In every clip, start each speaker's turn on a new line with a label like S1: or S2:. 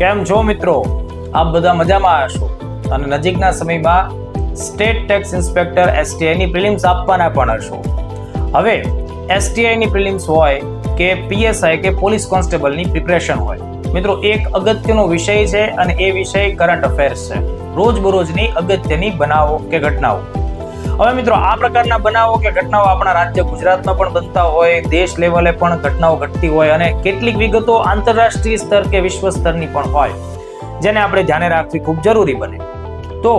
S1: કેમ છો મિત્રો? આપ બધા મજામાં હશો અને નજીકના સમયમાં સ્ટેટ ટેક્સ ઇન્સ્પેક્ટર STI ની પ્રિલિમ્સ આપવાના પણ હશો. હવે STI ની પ્રિલિમ્સ હોય કે PSI કે પોલીસ કોન્સ્ટેબલની પ્રિપરેશન હોય, મિત્રો એક અગત્યનો વિષય છે અને એ વિષય કરંટ અફેર્સ છે, રોજબરોજની અગત્યની બનાવો કે ઘટનાઓ. હવે મિત્રો આ પ્રકારના બનાવો કે ઘટનાઓ આપણા રાજ્ય ગુજરાતમાં પણ બનતા હોય, દેશ લેવલે પણ ઘટનાઓ ઘટતી હોય અને કેટલીક વિગતો આંતરરાષ્ટ્રીય સ્તર કે વિશ્વ સ્તરની પણ હોય, જેને આપણે ધ્યાને રાખવી ખૂબ જરૂરી બને. તો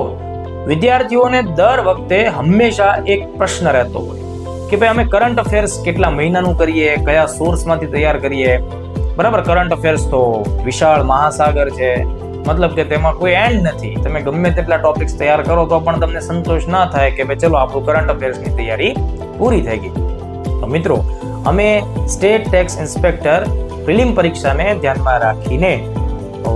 S1: વિદ્યાર્થીઓને દર વખતે હંમેશા એક પ્રશ્ન રહેતો હોય કે ભાઈ અમે કરંટ અફેર્સ કેટલા મહિનાનું કરીએ, કયા સોર્સમાંથી તૈયાર કરીએ. બરાબર, કરંટ અફેર્સ તો વિશાળ મહાસાગર છે, મતલબ કે તેમાં કોઈ એન્ડ નથી. તમે ગમે તેટલા ટોપિક્સ તૈયાર કરો તો પણ તમને સંતોષ ના થાય કે ભાઈ ચલો આપણું કરંટ અફેર્સની તૈયારી પૂરી થઈ ગઈ. તો મિત્રો અમે સ્ટેટ ટેક્સ ઇન્સ્પેક્ટર પ્રિલિમ પરીક્ષાને ધ્યાનમાં રાખીને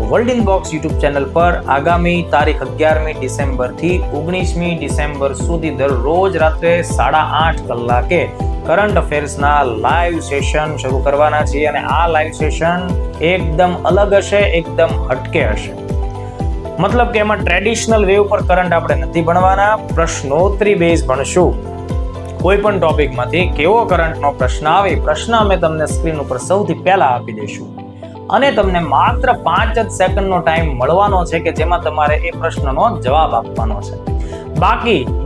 S1: world in box YouTube channel પર આગામી તારીખ 11મી ડિસેમ્બરથી 19મી ડિસેમ્બર સુધી દરરોજ રાત્રે 8:30 કલાકે કરંટ અફેર્સના લાઈવ સેશન શરૂ કરવાના છીએ અને આ લાઈવ સેશન એકદમ અલગ હશે, એકદમ હટકે હશે. મતલબ કે એમાં ટ્રેડિશનલ વે ઉપર કરંટ આપણે નથી ભણવાના, પ્રશ્નોત્તરી બેઝ ભણશું. કોઈ પણ ટોપિકમાંથી કેવો કરંટનો પ્રશ્ન આવે, પ્રશ્ન અમે તમને સ્ક્રીન ઉપર સૌથી પહેલા આપી દઈશું અને તમને માત્ર 5 જ સેકન્ડનો ટાઈમ મળવાનો છે કે જેમાં તમારે એ પ્રશ્નનો જવાબ આપવાનો છે.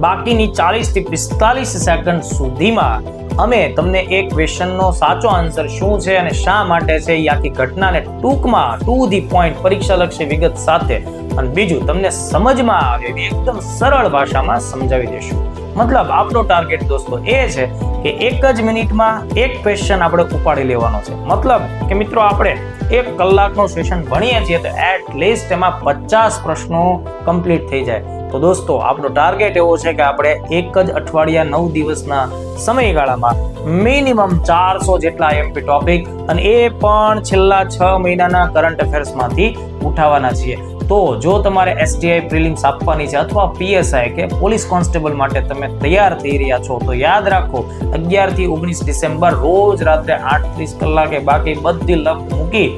S1: બાકીની 40 થી 45 સેકન્ડ સુધીમાં અમે તમને એક ક્વેશ્ચનનો સાચો આન્સર શું છે અને શા માટે છે એ આખી ઘટનાને ટૂંકમાં ટુ ધી પોઈન્ટ પરીક્ષાલક્ષી વિગત સાથે અને બીજું તમને સમજમાં આવે એવી એકદમ સરળ ભાષામાં સમજાવી દઈશું. મતલબ આપણો ટાર્ગેટ દોસ્તો એ છે કે 1 જ મિનિટમાં એક ક્વેશ્ચન આપણે ઉપાડી લેવાનો છે. મતલબ કે મિત્રો આપણે 1 કલાકનો સેશન ભણીએ છીએ તો એટ લીસ્ટ એમાં 50 પ્રશ્નો કમ્પ્લીટ થઈ જાય. તો દોસ્તો આપણો ટાર્ગેટ એવો છે કે આપણે એક જ અઠવાડિયા 9 દિવસના સમયગાળામાં મિનિમમ 400 જેટલા IMP ટોપિક અને એ પણ છેલ્લા 6 મહિનાના કરંટ અફેર્સમાંથી ઉઠાવવાના છીએ. તો જો તમારે STI પ્રિલિમ્સ આપવાની છે અથવા PSI કે પોલીસ કોન્સ્ટેબલ માટે તમે તૈયાર થઈ રહ્યા છો તો યાદ રાખો 11 થી 19 ડિસેમ્બર રોજ રાત્રે 8:30 કલાકે બાકી બધી લપ મૂકી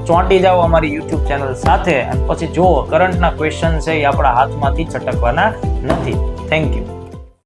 S1: ચોંટી જાઓ અમારી YouTube ચેનલ સાથે અને પછી જુઓ કરંટના ક્વેશ્ચન છે એ આપણા હાથમાંથી છટકવાના નથી. Thank you.